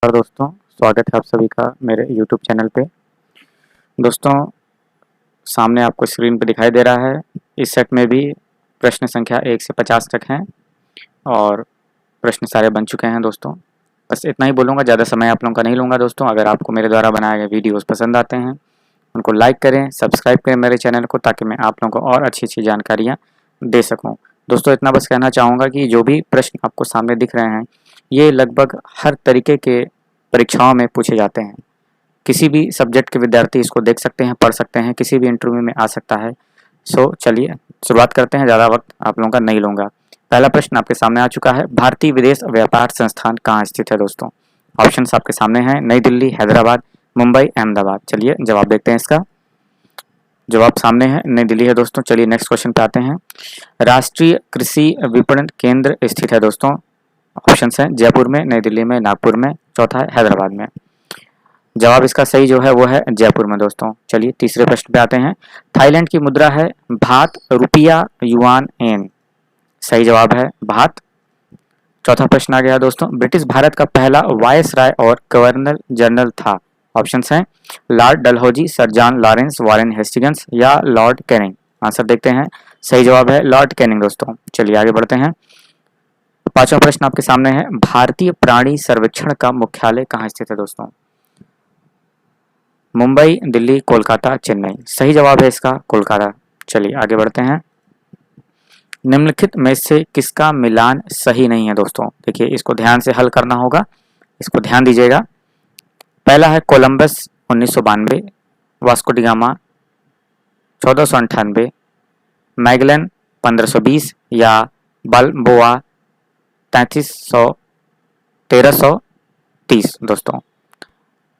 और दोस्तों, स्वागत है आप सभी का मेरे YouTube चैनल पे। दोस्तों, सामने आपको स्क्रीन पे दिखाई दे रहा है। इस सेट में भी प्रश्न संख्या 1 से 50 तक हैं और प्रश्न सारे बन चुके हैं दोस्तों। बस इतना ही बोलूँगा, ज़्यादा समय आप लोगों का नहीं लूँगा दोस्तों। अगर आपको मेरे द्वारा बनाए गए वीडियोस पसंद आते हैं, उनको लाइक करें, सब्सक्राइब करें मेरे चैनल को, ताकि मैं आप लोगों को और अच्छी जानकारियाँ दे सकूँ। दोस्तों, इतना बस कहना चाहूँगा कि जो भी प्रश्न आपको सामने दिख रहे हैं, ये लगभग हर तरीके के परीक्षाओं में पूछे जाते हैं। किसी भी सब्जेक्ट के विद्यार्थी इसको देख सकते हैं, पढ़ सकते हैं, किसी भी इंटरव्यू में आ सकता है। चलिए शुरुआत करते हैं, ज़्यादा वक्त आप लोगों का नहीं लूँगा। पहला प्रश्न आपके सामने आ चुका है। भारतीय विदेश व्यापार संस्थान कहाँ स्थित है दोस्तों? ऑप्शंस आपके सामने हैं। नई दिल्ली, हैदराबाद, मुंबई, अहमदाबाद। चलिए जवाब देखते हैं इसका। जवाब सामने है, नई दिल्ली है दोस्तों। चलिए नेक्स्ट क्वेश्चन पे आते हैं। राष्ट्रीय कृषि विपणन केंद्र स्थित है दोस्तों। ऑप्शंस हैं जयपुर में, नई दिल्ली में, नागपुर में, चौथा है हैदराबाद में। जवाब इसका सही जो है वो है जयपुर में दोस्तों। चलिए तीसरे प्रश्न पे आते हैं। थाईलैंड की मुद्रा है भात, रुपया, युआन, येन। सही जवाब है भात। चौथा प्रश्न आ गया दोस्तों। ब्रिटिश भारत का पहला वायसराय और गवर्नर जनरल था। ऑप्शंस हैं Lord Dalhousie, sir John Lawrence, Warren Hastings या लॉर्ड कैनिंग। आंसर देखते हैं। सही जवाब है लॉर्ड कैनिंग दोस्तों। चलिए आगे बढ़ते हैं। पांचवा प्रश्न आपके सामने है। भारतीय प्राणी सर्वेक्षण का मुख्यालय कहाँ स्थित है दोस्तों? मुंबई, दिल्ली, कोलकाता, चेन्नई। सही जवाब है इसका कोलकाता। चलिए आगे बढ़ते हैं। निम्नलिखित में से किसका मिलान सही नहीं है दोस्तों? देखिए इसको ध्यान से हल करना होगा, इसको ध्यान दीजिएगा। पहला है Columbus 1992, Vasco D gamma 1498, Magellan 1520 या बाल्बोआ 1330 दोस्तों।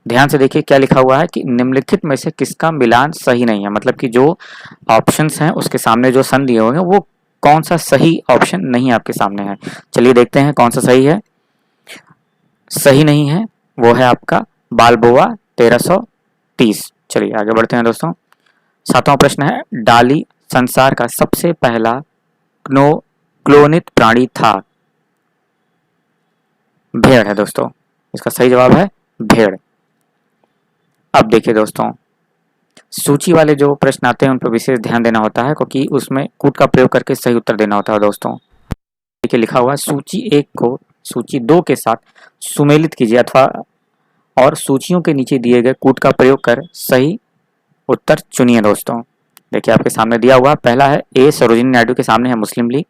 ध्यान से देखिए क्या लिखा हुआ है कि निम्नलिखित में से किसका मिलान सही नहीं है। मतलब कि जो ऑप्शंस हैं उसके सामने जो सन दिए होंगे वो कौन सा सही ऑप्शन नहीं आपके सामने है। चलिए देखते हैं कौन सा सही है। सही नहीं है वो है आपका बाल्बोआ 1330। चलिए आगे बढ़ते हैं दोस्तों। सातवां प्रश्न है। डाली संसार का सबसे पहला क्लोनित प्राणी था। भेड़ है दोस्तों। इसका सही जवाब है भेड़। अब देखिए दोस्तों, सूची वाले जो प्रश्न आते हैं उन पर विशेष ध्यान देना होता है, क्योंकि उसमें कूट का प्रयोग करके सही उत्तर देना होता है दोस्तों। देखिए लिखा हुआ है सूची 1 को सूची 2 के साथ सुमेलित कीजिए अथवा और सूचियों के नीचे दिए गए कूट का प्रयोग कर सही उत्तर चुनिए दोस्तों। देखिए आपके सामने दिया हुआ पहला है ए सरोजिनी नायडू के सामने है मुस्लिम लीग,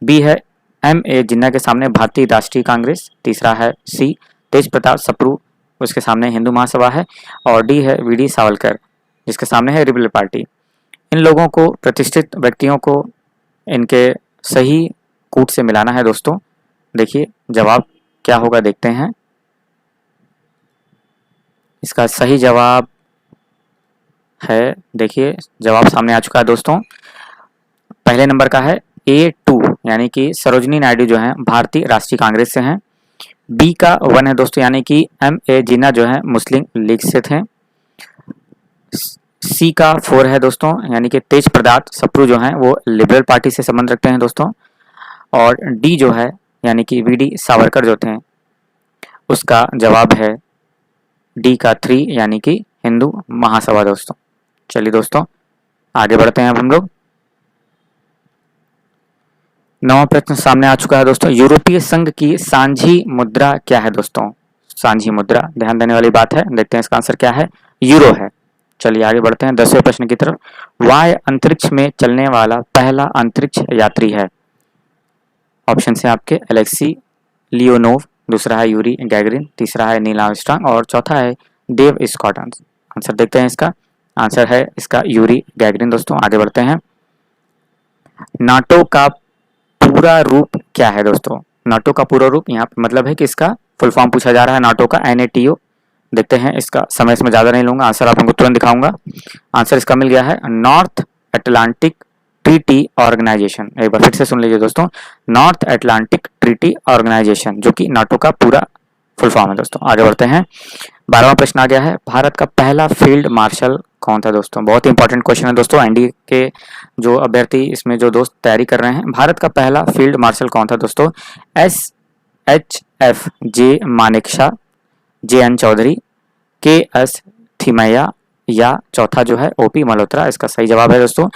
बी है एम ए जिन्ना के सामने भारतीय राष्ट्रीय कांग्रेस, तीसरा है सी तेज प्रताप सप्रू उसके सामने हिंदू महासभा है, और डी है वी डी सावरकर जिसके सामने है रिपब्लिक पार्टी। इन लोगों को, प्रतिष्ठित व्यक्तियों को इनके सही कूट से मिलाना है दोस्तों। देखिए जवाब क्या होगा देखते हैं। इसका सही जवाब है, देखिए जवाब सामने आ चुका है दोस्तों। पहले नंबर का है A2 यानी कि सरोजिनी नायडू जो है भारतीय राष्ट्रीय कांग्रेस से हैं। बी का 1 है दोस्तों यानी कि एम ए जिन्ना जो है मुस्लिम लीग से थे। सी का 4 है दोस्तों यानी कि तेज प्रताप सप्रू जो हैं वो लिबरल पार्टी से संबंध रखते हैं दोस्तों। और डी जो है यानी कि वी डी सावरकर जो थे, उसका जवाब है डी का 3 यानी कि हिंदू महासभा दोस्तों। चलिए दोस्तों आगे बढ़ते हैं अब हम लोग। नवा प्रश्न सामने आ चुका है दोस्तों। यूरोपीय संघ की सांझी मुद्रा क्या है दोस्तों? सांझी मुद्रा, ध्यान देने वाली बात है। देखते हैं इसका आंसर क्या है, यूरो है। चलिए आगे बढ़ते हैं 10वें प्रश्न की तरफ। वाय अंतरिक्ष में चलने वाला पहला अंतरिक्ष यात्री है। ऑप्शन है आपके एलेक्सी लियोनोव, दूसरा है यूरी गैगरिन, तीसरा है नील आर्मस्ट्रांग और चौथा है डेव स्कॉट। आंसर देखते हैं इसका। आंसर है इसका यूरी गैगरिन दोस्तों। आगे बढ़ते हैं। नाटो का पूरा रूप क्या है दोस्तों? नाटो का पूरा रूप यहाँ पे मतलब है कि इसका फुल फॉर्म पूछा जा रहा है नाटो का, NATO। देखते हैं इसका, समय इसमें ज्यादा नहीं लूंगा, आंसर आप हमको तुरंत दिखाऊंगा। आंसर इसका मिल गया है नॉर्थ अटलांटिक ट्रीटी ऑर्गेनाइजेशन। एक बार फिर से सुन लीजिए दोस्तों, नॉर्थ अटलांटिक ट्रीटी ऑर्गेनाइजेशन जो कि नाटो का पूरा फुल फॉर्म है दोस्तों। आगे बढ़ते हैं। 12वां प्रश्न आ गया है। भारत का पहला फील्ड मार्शल कौन था दोस्तों? बहुत इंपॉर्टेंट क्वेश्चन है दोस्तों। एनडीए के जो अभ्यर्थी इसमें जो दोस्त तैयारी कर रहे हैं, भारत का पहला फील्ड मार्शल कौन था दोस्तों? SHF जे मानेकशॉ, JN चौधरी, KS थिमैया या चौथा जो है OP मल्होत्रा। इसका सही जवाब है दोस्तों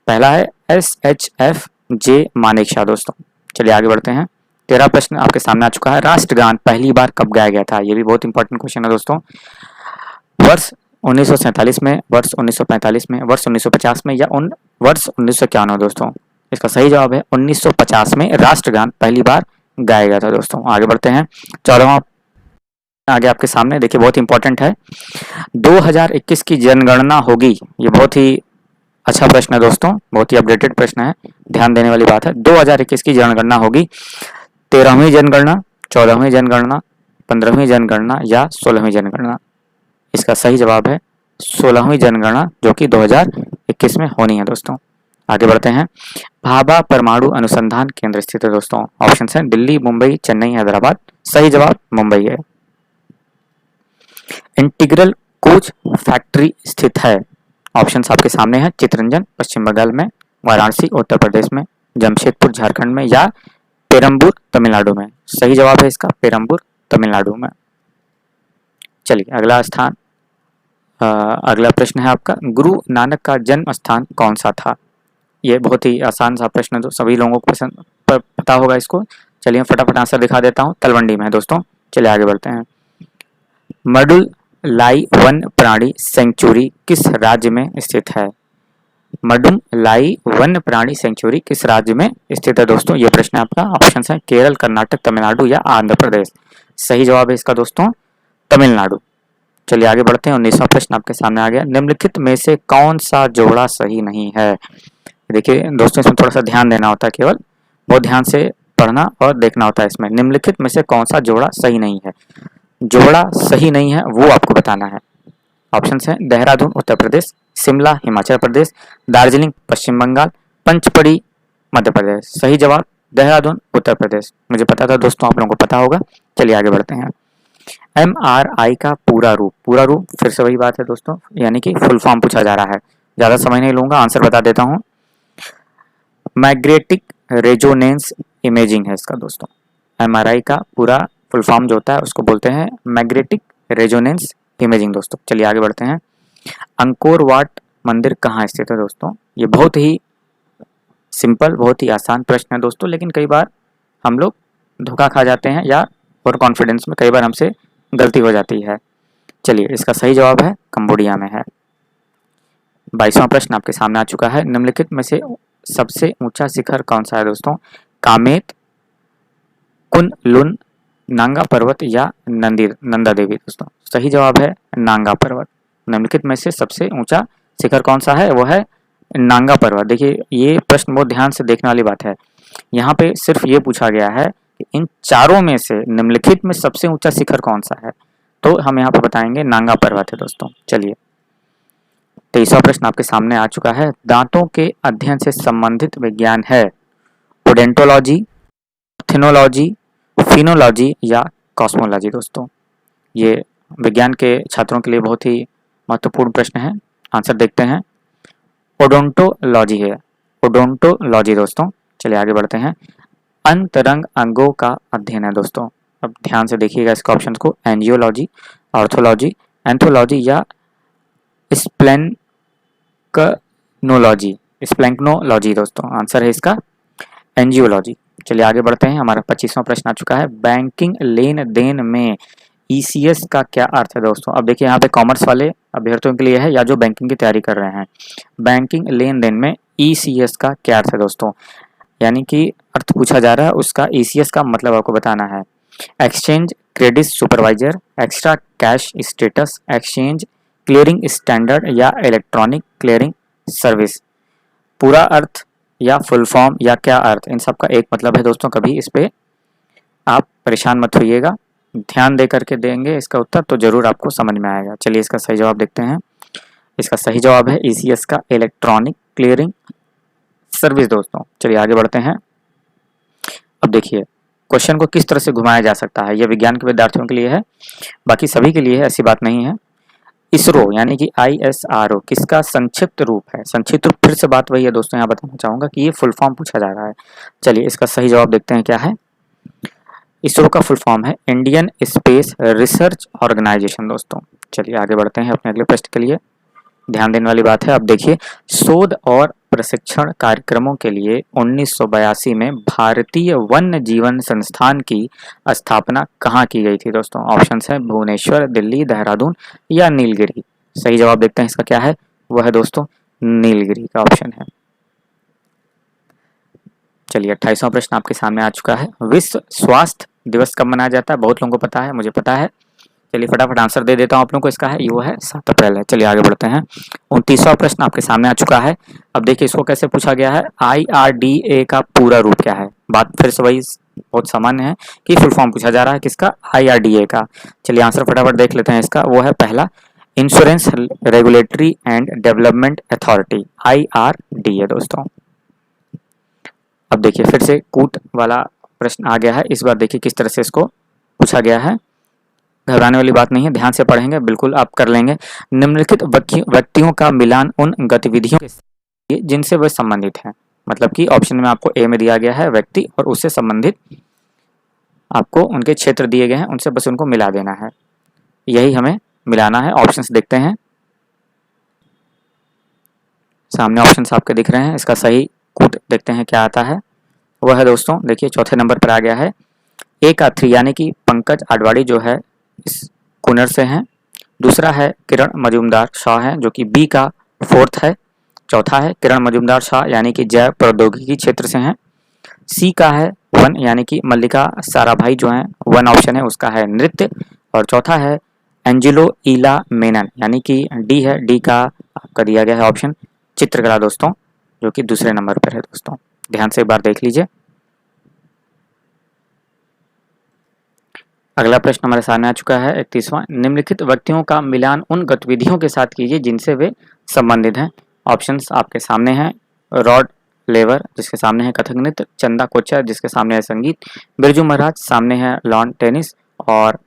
पहला है SHFJ मानेकशॉ दोस्तों। चलिए आगे बढ़ते हैं। 13 प्रश्न आपके सामने आ चुका है। राष्ट्रगान पहली बार कब गाया गया था? ये भी बहुत इंपॉर्टेंट क्वेश्चन है दोस्तों। वर्ष 1947 में, वर्ष 1945 में, वर्ष 1950 में या वर्ष 1991 दोस्तों। इसका सही जवाब है 1950 में राष्ट्रगान पहली बार गाया गया था दोस्तों। आगे बढ़ते हैं। 14वां आगे आपके सामने देखिए, बहुत इंपॉर्टेंट है। 2021 की जनगणना होगी। ये बहुत ही अच्छा प्रश्न है दोस्तों, बहुत ही अपडेटेड प्रश्न है, ध्यान देने वाली बात है। 2021 की जनगणना होगी 13वीं जनगणना, 14वीं जनगणना, 15वीं जनगणना या 16वीं जनगणना? इसका सही जवाब है 16वीं जनगणना, जो कि 2021 में होनी है दोस्तों। आगे बढ़ते हैं। भाभा परमाणु अनुसंधान केंद्र स्थित है दोस्तों। ऑप्शन है दिल्ली, मुंबई, चेन्नई, हैदराबाद। सही जवाब मुंबई है। इंटीग्रल कोच फैक्ट्री स्थित है। ऑप्शंस आपके सामने हैं। चितरंजन पश्चिम बंगाल में, वाराणसी उत्तर प्रदेश में, जमशेदपुर झारखंड में या पेरम्बूर तमिलनाडु में? सही जवाब है इसका पेरम्बूर तमिलनाडु में। चलिए अगला प्रश्न है आपका, गुरु नानक का जन्म स्थान कौन सा था? ये बहुत ही आसान सा प्रश्न जो सभी लोगों को पता होगा इसको। चलिए फटाफट आंसर दिखा देता हूँ। तलवंडी में है दोस्तों। चलिए आगे बढ़ते हैं। मडुलाई वन प्राणी सेंचुरी किस राज्य में स्थित है? मडुलाई वन प्राणी सेंचुरी किस राज्य में स्थित है दोस्तों? ये प्रश्न है आपका। ऑप्शन है केरल, कर्नाटक, तमिलनाडु या आंध्र प्रदेश। सही जवाब है इसका दोस्तों तमिलनाडु। चलिए आगे बढ़ते हैं। 19वां प्रश्न आपके सामने आ गया। निम्नलिखित में से कौन सा जोड़ा सही नहीं है? देखिए दोस्तों, इसमें थोड़ा सा ध्यान देना होता है, केवल बहुत ध्यान से पढ़ना और देखना होता है इसमें। निम्नलिखित में से कौन सा जोड़ा सही नहीं है? जोड़ा सही नहीं है वो आपको बताना है। ऑप्शन है देहरादून उत्तर प्रदेश, शिमला हिमाचल प्रदेश, दार्जिलिंग पश्चिम बंगाल, पंचपड़ी मध्य प्रदेश। सही जवाब देहरादून उत्तर प्रदेश। मुझे पता था दोस्तों, आप लोगों को पता होगा। चलिए आगे बढ़ते हैं। MRI का पूरा रूप फिर से वही बात है दोस्तों, यानी कि फुल फॉर्म पूछा जा रहा है। ज्यादा समय नहीं लूंगा, आंसर बता देता हूँ। मैग्नेटिक रेजोनेंस इमेजिंग है इसका दोस्तों। MRI का पूरा फुल फॉर्म जो होता है उसको बोलते हैं मैग्नेटिक रेजोनेंस इमेजिंग दोस्तों। चलिए आगे बढ़ते हैं। अंकोर वाट मंदिर कहाँ स्थित है दोस्तों? ये बहुत ही सिंपल, बहुत ही आसान प्रश्न है दोस्तों, लेकिन कई बार हम लोग धोखा खा जाते हैं या ओवर कॉन्फिडेंस में कई बार हमसे गलती हो जाती है। चलिए इसका सही जवाब है कंबोडिया में है। 22वां प्रश्न आपके सामने आ चुका है। निम्नलिखित में से सबसे ऊंचा शिखर कौन सा है दोस्तों? कामेत, कुन-लुन, नांगा पर्वत या नंदा देवी दोस्तों? सही जवाब है नांगा पर्वत। निम्नलिखित में से सबसे ऊंचा शिखर कौन सा है? वो है नांगा पर्वत। देखिए ये प्रश्न बहुत ध्यान से देखने वाली बात है। यहाँ पे सिर्फ ये पूछा गया है कि इन चारों में से निम्नलिखित में सबसे ऊंचा शिखर कौन सा है, तो हम यहाँ पे बताएंगे नांगा पर्वत है दोस्तों। चलिए 23वां प्रश्न आपके सामने आ चुका है। दांतों के अध्ययन से संबंधित विज्ञान है ओडेंटोलॉजी, थिनोलॉजी, फिनोलॉजी या कॉस्मोलॉजी दोस्तों? ये विज्ञान के छात्रों के लिए बहुत ही महत्वपूर्ण प्रश्न है। आंसर देखते हैं। ओडोंटोलॉजी है, ओडोंटोलॉजी दोस्तों। चलिए आगे बढ़ते हैं। अंतरंग अंगों का अध्ययन है दोस्तों। अब ध्यान से देखिएगा इसके ऑप्शन को। एंजियोलॉजी, ऑर्थोलॉजी, एंथोलॉजी या स्प्लैंक्नोलॉजी दोस्तों? आंसर है इसका एंजियोलॉजी। चलिए आगे बढ़ते हैं। हमारा 25वां प्रश्न आ चुका है। बैंकिंग लेन देन में ECS का क्या अर्थ है दोस्तों? अब देखिए यहाँ पे कॉमर्स वाले अभ्यर्थियों के लिए है या जो बैंकिंग की तैयारी कर रहे हैं। बैंकिंग लेन देन में ECS का क्या अर्थ है दोस्तों? यानी कि अर्थ पूछा जा रहा है, उसका ECS का मतलब आपको बताना है। Exchange credit supervisor, extra cash status, exchange clearing standard या इलेक्ट्रॉनिक क्लियरिंग सर्विस? पूरा अर्थ या फुल फॉर्म या क्या अर्थ, इन सब का एक मतलब है दोस्तों। कभी इस पे आप परेशान मत होइएगा, ध्यान दे करके देंगे इसका उत्तर तो जरूर आपको समझ में आएगा। चलिए इसका सही जवाब देखते हैं। इसका सही जवाब है ECS का इलेक्ट्रॉनिक क्लियरिंग सर्विस दोस्तों। चलिए आगे बढ़ते हैं। अब देखिए क्वेश्चन को किस तरह से घुमाया जा सकता है। यह विज्ञान के विद्यार्थियों के लिए है, बाकी सभी के लिए है, ऐसी बात नहीं है। इसरो यानी कि ISRO किसका संक्षिप्त रूप है? संक्षिप्त रूप फिर से बात वही है दोस्तों, यहाँ बताना चाहूंगा कि ये फुल फॉर्म पूछा जा रहा है। चलिए इसका सही जवाब देखते हैं क्या है। इसरो का फुल फॉर्म है इंडियन स्पेस रिसर्च ऑर्गेनाइजेशन दोस्तों। चलिए आगे बढ़ते हैं अपने अगले प्रश्न के लिए। ध्यान देने वाली बात है, अब देखिए, शोध और प्रशिक्षण कार्यक्रमों के लिए 1982 में भारतीय वन्य जीवन संस्थान की स्थापना कहाँ की गई थी दोस्तों? ऑप्शंस है भुवनेश्वर, दिल्ली, देहरादून या नीलगिरी। सही जवाब देखते हैं इसका क्या है, वह है दोस्तों नीलगिरी का ऑप्शन है। चलिए 28वां प्रश्न आपके सामने आ चुका है। विश्व स्वास्थ्य दिवस कब मनाया जाता है? बहुत लोगों को पता है, मुझे पता है। चलिए फटाफट आंसर दे देता हूं आप लोगों को इसका है, वो है 7 अप्रैल है। चलिए आगे बढ़ते हैं। 29वां प्रश्न आपके सामने आ चुका है। अब देखिए इसको कैसे पूछा गया है, IRDA का पूरा रूप क्या है? बात फिर से वही बहुत सामान्य है कि फुल फॉर्म पूछा जा रहा है किसका, IRDA का। चलिए आंसर फटाफट देख लेते हैं इसका, वो है पहला insurance regulatory and development authority, IRDA दोस्तों। अब देखिए फिर से कूट वाला प्रश्न आ गया है, इस बार देखिए किस तरह से इसको पूछा गया है। घबराने वाली बात नहीं है, ध्यान से पढ़ेंगे बिल्कुल आप कर लेंगे। निम्नलिखित व्यक्तियों का मिलान उन गतिविधियों के जिनसे वे संबंधित हैं। मतलब कि ऑप्शन में आपको ए में दिया गया है व्यक्ति और उससे संबंधित आपको उनके क्षेत्र दिए गए हैं, उनसे बस उनको मिला देना है, यही हमें मिलाना है। ऑप्शंस देखते हैं, सामने ऑप्शंस आपके दिख रहे हैं, इसका सही कूट देखते हैं क्या आता है। वह है दोस्तों देखिए चौथे नंबर पर आ गया है, ए का 3 यानी कि पंकज आडवाणी जो है इस कुनर से हैं। दूसरा है किरण मजूमदार शाह है जो कि बी का 4th है। चौथा है किरण मजूमदार शाह यानी कि जैव प्रौद्योगिकी क्षेत्र से हैं। सी का है 1 यानी कि मल्लिका साराभाई जो है 1 ऑप्शन है उसका है नृत्य। और चौथा है एंजेलो ईला मेनन यानी कि डी है, डी का आपका दिया गया है ऑप्शन चित्रकला दोस्तों, जो कि दूसरे नंबर पर है दोस्तों। ध्यान से एक बार देख लीजिए। अगला प्रश्न हमारे सामने आ चुका है 31वां, निम्नलिखित व्यक्तियों का मिलान उन गतिविधियों के साथ कीजिए जिनसे वे संबंधित हैं। ऑप्शंस आपके सामने हैं, रॉड लेवर जिसके सामने है कथक नृत्य, चंदा कोचर जिसके सामने है संगीत, बिरजू महाराज सामने है लॉन टेनिस, और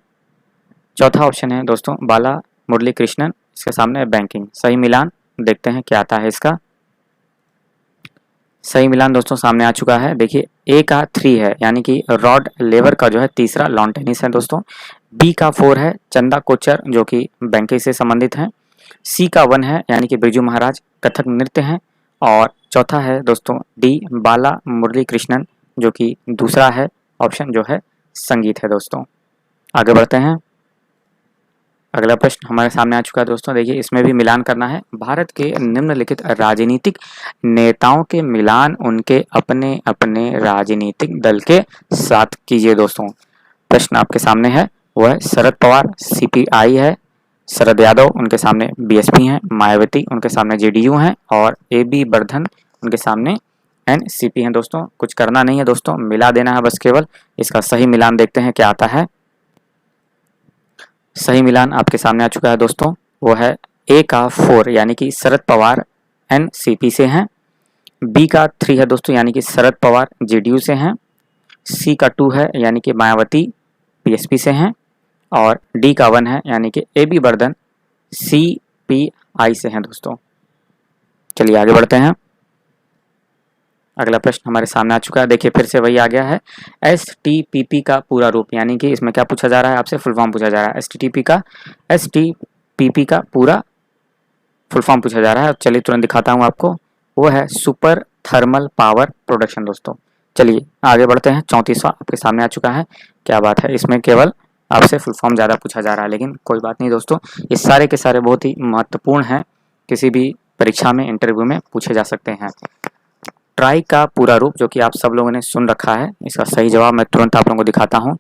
चौथा ऑप्शन है दोस्तों बाला मुरली कृष्णन इसके सामने है बैंकिंग। सही मिलान देखते हैं क्या आता है इसका। सही मिलान दोस्तों सामने आ चुका है। देखिए ए का 3 है यानी कि रॉड लेवर का जो है तीसरा लॉन टेनिस है दोस्तों। बी का 4 है चंदा कोचर जो कि बैंकिंग से संबंधित है। सी का 1 है यानी कि बिरजू महाराज कथक नृत्य हैं। और चौथा है दोस्तों डी बाला मुरली कृष्णन जो कि दूसरा है ऑप्शन जो है संगीत है दोस्तों। आगे बढ़ते हैं। अगला प्रश्न हमारे सामने आ चुका है दोस्तों, देखिए इसमें भी मिलान करना है। भारत के निम्नलिखित राजनीतिक नेताओं के मिलान उनके अपने अपने राजनीतिक दल के साथ कीजिए दोस्तों। प्रश्न आपके सामने है, वह है शरद पवार CPI है, शरद यादव उनके सामने BSP हैं, मायावती उनके सामने JDU हैं और AB वर्धन उनके सामने NCP हैं दोस्तों। कुछ करना नहीं है दोस्तों, मिला देना है बस केवल। इसका सही मिलान देखते हैं क्या आता है। सही मिलान आपके सामने आ चुका है दोस्तों, वो है ए का 4 यानी कि शरद पवार NCP से हैं। बी का 3 है दोस्तों यानी कि शरद पवार JDU से हैं। सी का 2 है यानी कि मायावती BSP से हैं। और डी का 1 है यानी कि AB वर्धन CPI से हैं दोस्तों। चलिए आगे बढ़ते हैं। अगला प्रश्न हमारे सामने आ चुका है, देखिए फिर से वही आ गया है। STPP का पूरा रूप यानी कि इसमें क्या पूछा जा रहा है आपसे, फुल फॉर्म पूछा जा रहा है। STPP का पूरा फुल फॉर्म पूछा जा रहा है। चलिए तुरंत दिखाता हूँ आपको, वो है सुपर थर्मल पावर प्रोडक्शन दोस्तों। चलिए आगे बढ़ते हैं। 34वां आपके सामने आ चुका है। क्या बात है, इसमें केवल आपसे फुल फॉर्म ज़्यादा पूछा जा रहा है, लेकिन कोई बात नहीं दोस्तों, ये सारे के सारे बहुत ही महत्वपूर्ण हैं, किसी भी परीक्षा में इंटरव्यू में पूछे जा सकते हैं। ट्राई का पूरा रूप जो कि आप सब लोगों ने सुन रखा है, इसका सही जवाब मैं तुरंत आप लोगों को दिखाता हूँ।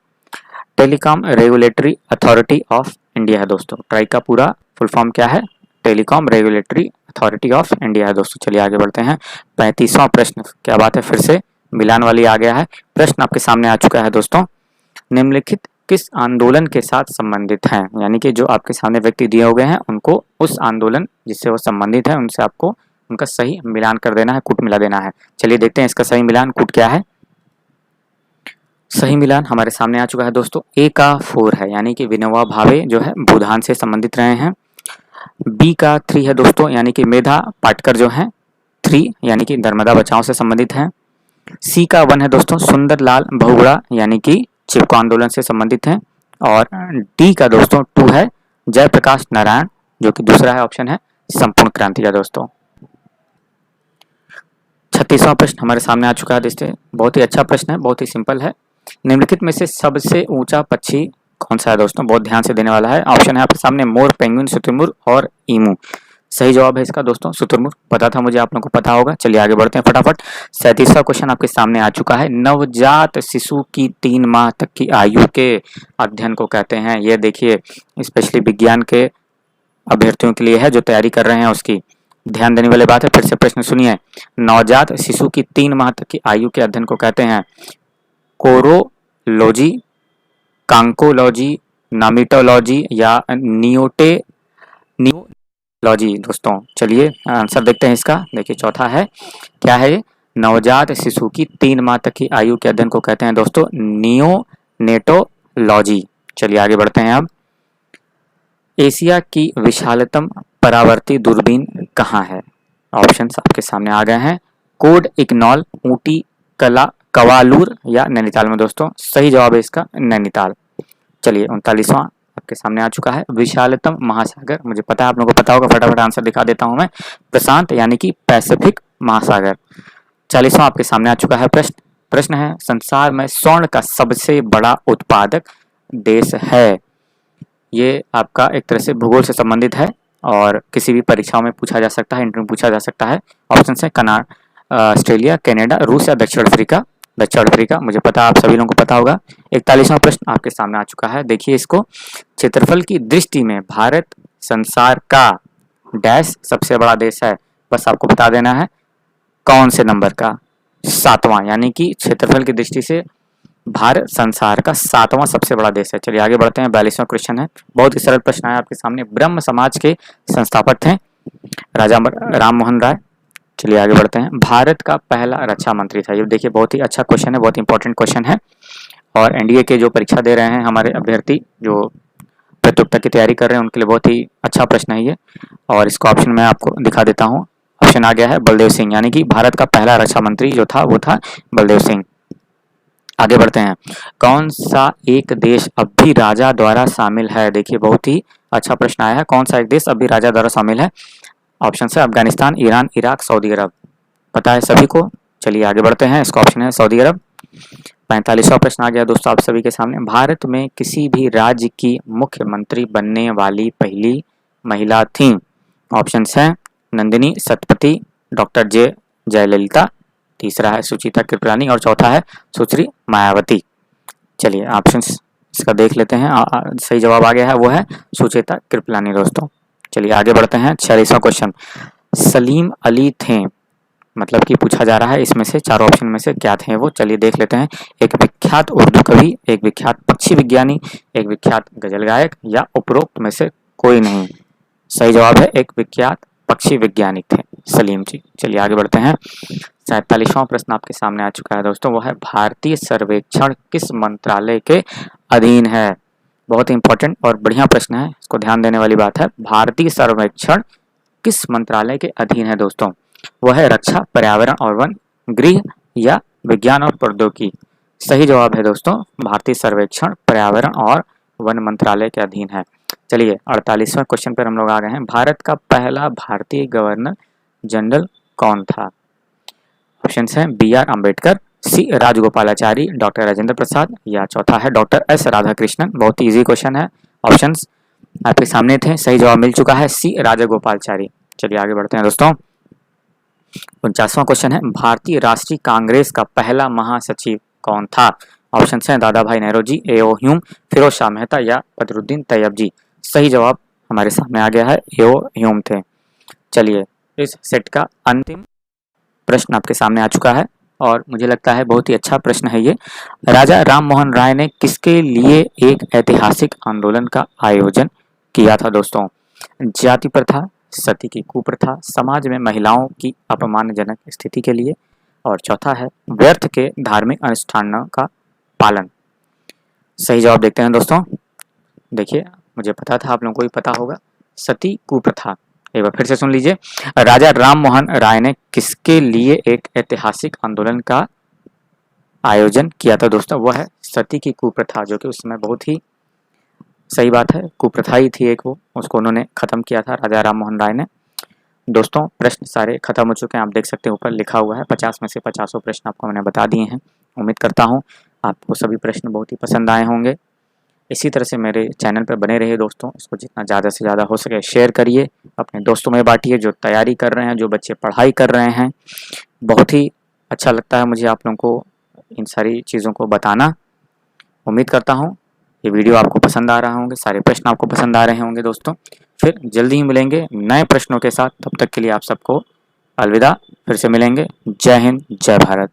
Telecom regulatory authority of India है दोस्तों। ट्राई का पूरा फुल फॉर्म क्या है, telecom regulatory authority of India है दोस्तों। चलिए आगे बढ़ते हैं। 35वां प्रश्न, क्या बात है, फिर से मिलान वाली आ गया है। प्रश्न आपके सामने आ चुका है दोस्तों, निम्नलिखित किस आंदोलन के साथ संबंधित हैं? यानी कि जो आपके सामने व्यक्ति दिए हुए हैं उनको उस आंदोलन जिससे वो संबंधित है उनसे आपको उनका सही मिलान कर देना है, कूट मिला देना है। चलिए देखते हैं इसका सही मिलान कूट क्या है। सही मिलान हमारे सामने आ चुका है दोस्तों, ए का 4 है यानी कि विनोबा भावे जो है भूदान से संबंधित रहे हैं। बी का 3 है दोस्तों यानी कि मेधा पाटकर जो है 3 यानी कि नर्मदा बचाओ से संबंधित है। सी का 1 है दोस्तों सुंदर लाल बहुगुणा यानी कि चिपको आंदोलन से संबंधित हैं। और डी का दोस्तों 2 है जयप्रकाश नारायण, जो कि दूसरा है ऑप्शन है संपूर्ण क्रांति का दोस्तों। 36वां प्रश्न हमारे सामने आ चुका है दोस्तों, बहुत ही अच्छा प्रश्न है, बहुत ही सिंपल है। निम्नलिखित में से सबसे ऊंचा पक्षी कौन सा है दोस्तों, बहुत ध्यान से देने वाला है। ऑप्शन है आपके सामने मोर, पेंगुइन, शुतुरमुर्ग और ईमू। सही जवाब है इसका दोस्तों शुतुरमुर्ग। पता था मुझे, आप लोगों को पता होगा। चलिए आगे बढ़ते हैं फटाफट। 37वां क्वेश्चन आपके सामने आ चुका है। नवजात शिशु की 3 माह तक की आयु के अध्ययन को कहते हैं। ये देखिए स्पेशली विज्ञान के अभ्यर्थियों के लिए है जो तैयारी कर रहे हैं, उसकी ध्यान देने वाली बात है। फिर से प्रश्न सुनिए। नवजात शिशु की 3 माह तक की आयु के अध्ययन को कहते हैं कोरोलॉजी, कांकोलॉजी, नामिटोलॉजी या नियोलॉजी दोस्तों। चलिए आंसर देखते हैं इसका। देखिए चौथा है, क्या है ये? नवजात शिशु की 3 माह तक की आयु के अध्ययन को कहते हैं दोस्तों नियोनेटोलॉजी। चलिए आगे बढ़ते हैं अब। एशिया की विशालतम परावर्ती दूरबीन कहाँ है? ऑप्शंस आपके सामने आ गए हैं। कोड इग्नॉल, ऊटी, कवालूर या नैनीताल में दोस्तों। सही जवाब है इसका नैनीताल। चलिए 39वां आपके सामने आ चुका है। विशालतम महासागर, मुझे पता है आप लोगों को पता होगा, फटाफट आंसर दिखा देता हूं मैं। प्रशांत यानी कि पैसिफिक महासागर। 40वां आपके सामने आ चुका है प्रश्न है, संसार में स्वर्ण का सबसे बड़ा उत्पादक देश है। ये आपका एक तरह से भूगोल से संबंधित है और किसी भी परीक्षाओं में पूछा जा सकता है, इंटरव्यू पूछा जा सकता है। ऑप्शन है ऑस्ट्रेलिया, कनाडा, रूस या दक्षिण अफ्रीका। दक्षिण अफ्रीका, मुझे पता आप सभी लोगों को पता होगा। 41वां प्रश्न आपके सामने आ चुका है। देखिए इसको, क्षेत्रफल की दृष्टि में भारत संसार का डैश सबसे बड़ा देश है। बस आपको बता देना है कौन से नंबर का, 7वां, यानी कि क्षेत्रफल की दृष्टि से भारत संसार का 7वां सबसे बड़ा देश है। चलिए आगे बढ़ते हैं। 42वां क्वेश्चन है, बहुत ही सरल प्रश्न है आपके सामने। ब्रह्म समाज के संस्थापक थे राजा राम मोहन राय। चलिए आगे बढ़ते हैं। भारत का पहला रक्षा मंत्री था। ये देखिए बहुत ही अच्छा क्वेश्चन है, बहुत इंपॉर्टेंट क्वेश्चन है। और एनडीए के जो परीक्षा दे रहे हैं हमारे अभ्यर्थी, जो प्रतियोगिता की तैयारी कर रहे हैं, उनके लिए बहुत ही अच्छा प्रश्न है ये। और इसको ऑप्शन मैं आपको दिखा देता हूँ। ऑप्शन आ गया है बलदेव सिंह, यानी कि भारत का पहला रक्षा मंत्री जो था वो था बलदेव सिंह। आगे बढ़ते हैं। कौन सा एक देश अब भी राजा द्वारा शामिल है? देखिए बहुत ही अच्छा प्रश्न आया है। कौन सा एक देश अब भी राजा द्वारा शामिल है? ऑप्शन है अफगानिस्तान, ईरान, इराक, सऊदी अरब। पता है सभी को। चलिए आगे बढ़ते हैं। इसका ऑप्शन है सऊदी अरब। 45वां प्रश्न आ गया दोस्तों आप सभी के सामने। भारत में किसी भी राज्य की मुख्यमंत्री बनने वाली पहली महिला थी। ऑप्शन है नंदिनी सतपथी, डॉक्टर जयललिता, तीसरा है सुचिता कृपलानी और चौथा है सुश्री मायावती। चलिए ऑप्शंस इसका देख लेते हैं। सही जवाब आ गया है, वो है सुचिता कृपलानी दोस्तों। चलिए आगे बढ़ते हैं। 46वां क्वेश्चन, सलीम अली थे, मतलब कि पूछा जा रहा है इसमें से चारों ऑप्शन में से क्या थे वो। चलिए देख लेते हैं। एक विख्यात उर्दू कवि, एक विख्यात पक्षी विज्ञानी, एक विख्यात गजल गायक या उपरोक्त में से कोई नहीं। सही जवाब है एक विख्यात पक्षी वैज्ञानिक थे सलीम जी। चलिए आगे बढ़ते हैं। 47वां प्रश्न आपके सामने आ चुका है दोस्तों, वो है भारतीय सर्वेक्षण किस मंत्रालय के अधीन है? बहुत ही इंपॉर्टेंट और बढ़िया प्रश्न है, इसको ध्यान देने वाली बात है। भारतीय सर्वेक्षण किस मंत्रालय के अधीन है दोस्तों? वह है रक्षा, पर्यावरण और वन, गृह या विज्ञान और प्रौद्योगिकी। सही जवाब है दोस्तों भारतीय सर्वेक्षण पर्यावरण और वन मंत्रालय के अधीन है। चलिए 48वां क्वेश्चन पर हम लोग आ गए हैं। भारत का पहला भारतीय गवर्नर जनरल कौन था? ऑप्शन है B R Ambedkar, C Rajagopalachari, doctor Rajendra Prasad या चौथा है डॉक्टर एस राधाकृष्णन। बहुत ही इजी क्वेश्चन है, ऑप्शंस आपके सामने थे। सही जवाब मिल चुका है सी राजगोपालाचारी। चलिए आगे बढ़ते हैं दोस्तों। 49वां क्वेश्चन है, भारतीय राष्ट्रीय कांग्रेस का पहला महासचिव कौन था? ऑप्शन है दादा भाई नेहरू जी, ए.ओ. ह्यूम, फिरोज शाह मेहता या बदरुद्दीन तैयब जी। सही जवाब हमारे सामने आ गया है, ए.ओ. ह्यूम थे। चलिए इस सेट का अंतिम प्रश्न आपके सामने आ चुका है और मुझे लगता है बहुत ही अच्छा प्रश्न है ये। राजा राम मोहन राय ने किसके लिए एक ऐतिहासिक आंदोलन का आयोजन किया था दोस्तों? जाति प्रथा, सती की कुप्रथा, समाज में महिलाओं की अपमानजनक स्थिति के लिए और चौथा है व्यर्थ के धार्मिक अनुष्ठानों का पालन। सही जवाब देखते हैं दोस्तों। देखिए मुझे पता था आप लोगों को भी पता होगा, सती कुप्रथा। एक बार फिर से सुन लीजिए। राजा राम मोहन राय ने किसके लिए एक ऐतिहासिक आंदोलन का आयोजन किया था दोस्तों, वह है सती की कुप्रथा, जो कि उस समय बहुत ही सही बात है, कुप्रथा ही थी एक वो, उसको उन्होंने ख़त्म किया था राजा राम मोहन राय ने। दोस्तों प्रश्न सारे खत्म हो चुके हैं, आप देख सकते हैं ऊपर लिखा हुआ है 50 में से 50 प्रश्न आपको मैंने बता दिए हैं। उम्मीद करता हूँ आपको सभी प्रश्न बहुत ही पसंद आए होंगे। इसी तरह से मेरे चैनल पर बने रहिए दोस्तों, इसको जितना ज़्यादा से ज़्यादा हो सके शेयर करिए, अपने दोस्तों में बांटिए, जो तैयारी कर रहे हैं, जो बच्चे पढ़ाई कर रहे हैं। बहुत ही अच्छा लगता है मुझे आप लोगों को इन सारी चीज़ों को बताना। उम्मीद करता हूँ ये वीडियो आपको पसंद आ रहा होंगे, सारे प्रश्न आपको पसंद आ रहे होंगे दोस्तों। फिर जल्दी ही मिलेंगे नए प्रश्नों के साथ, तब तक के लिए आप सबको अलविदा। फिर से मिलेंगे। जय हिंद, जय भारत।